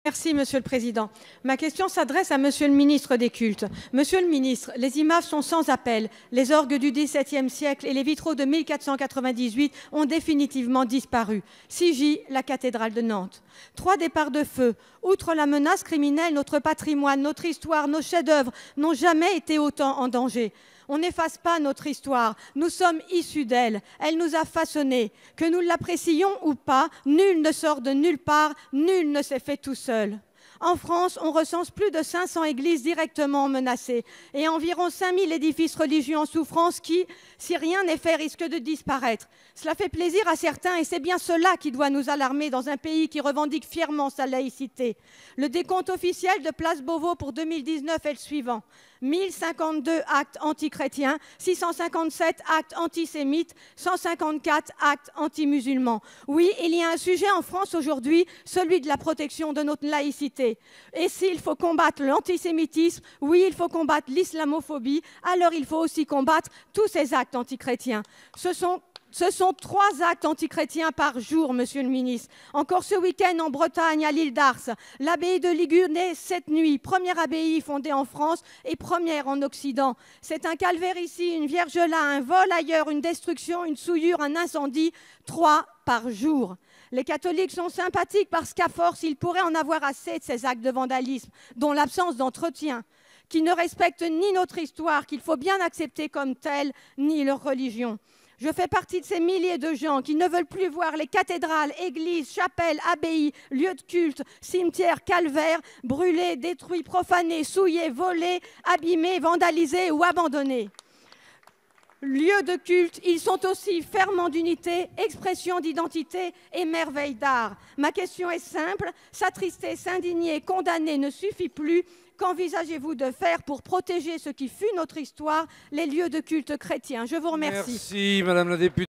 Merci, Monsieur le Président. Ma question s'adresse à Monsieur le ministre des Cultes. Monsieur le ministre, les images sont sans appel. Les orgues du XVIIe siècle et les vitraux de 1498 ont définitivement disparu. Sigy, la cathédrale de Nantes. 3 départs de feu. Outre la menace criminelle, notre patrimoine, notre histoire, nos chefs-d'œuvre n'ont jamais été autant en danger. On n'efface pas notre histoire, nous sommes issus d'elle, elle nous a façonnés. Que nous l'apprécions ou pas, nul ne sort de nulle part, nul ne s'est fait tout seul. En France, on recense plus de 500 églises directement menacées et environ 5000 édifices religieux en souffrance qui, si rien n'est fait, risquent de disparaître. Cela fait plaisir à certains et c'est bien cela qui doit nous alarmer dans un pays qui revendique fièrement sa laïcité. Le décompte officiel de Place Beauvau pour 2019 est le suivant. 1052 actes antichrétiens, 657 actes antisémites, 154 actes anti-musulmans. Oui, il y a un sujet en France aujourd'hui, celui de la protection de notre laïcité. Et s'il faut combattre l'antisémitisme, oui, il faut combattre l'islamophobie, alors il faut aussi combattre tous ces actes antichrétiens. Ce sont 3 actes antichrétiens par jour, Monsieur le ministre. Encore ce week-end en Bretagne, à l'île d'Ars, l'abbaye de Ligurnès, cette nuit, première abbaye fondée en France et première en Occident. C'est un calvaire ici, une vierge là, un vol ailleurs, une destruction, une souillure, un incendie, 3 par jour. Les catholiques sont sympathiques parce qu'à force, ils pourraient en avoir assez de ces actes de vandalisme, dont l'absence d'entretien, qui ne respectent ni notre histoire, qu'il faut bien accepter comme telle, ni leur religion. Je fais partie de ces milliers de gens qui ne veulent plus voir les cathédrales, églises, chapelles, abbayes, lieux de culte, cimetières, calvaires, brûlés, détruits, profanés, souillés, volés, abîmés, vandalisés ou abandonnés. Lieux de culte, ils sont aussi ferments d'unité, expression d'identité et merveilles d'art. Ma question est simple, s'attrister, s'indigner, condamner ne suffit plus. Qu'envisagez-vous de faire pour protéger ce qui fut notre histoire, les lieux de culte chrétiens? Je vous remercie. Merci, Madame la députée.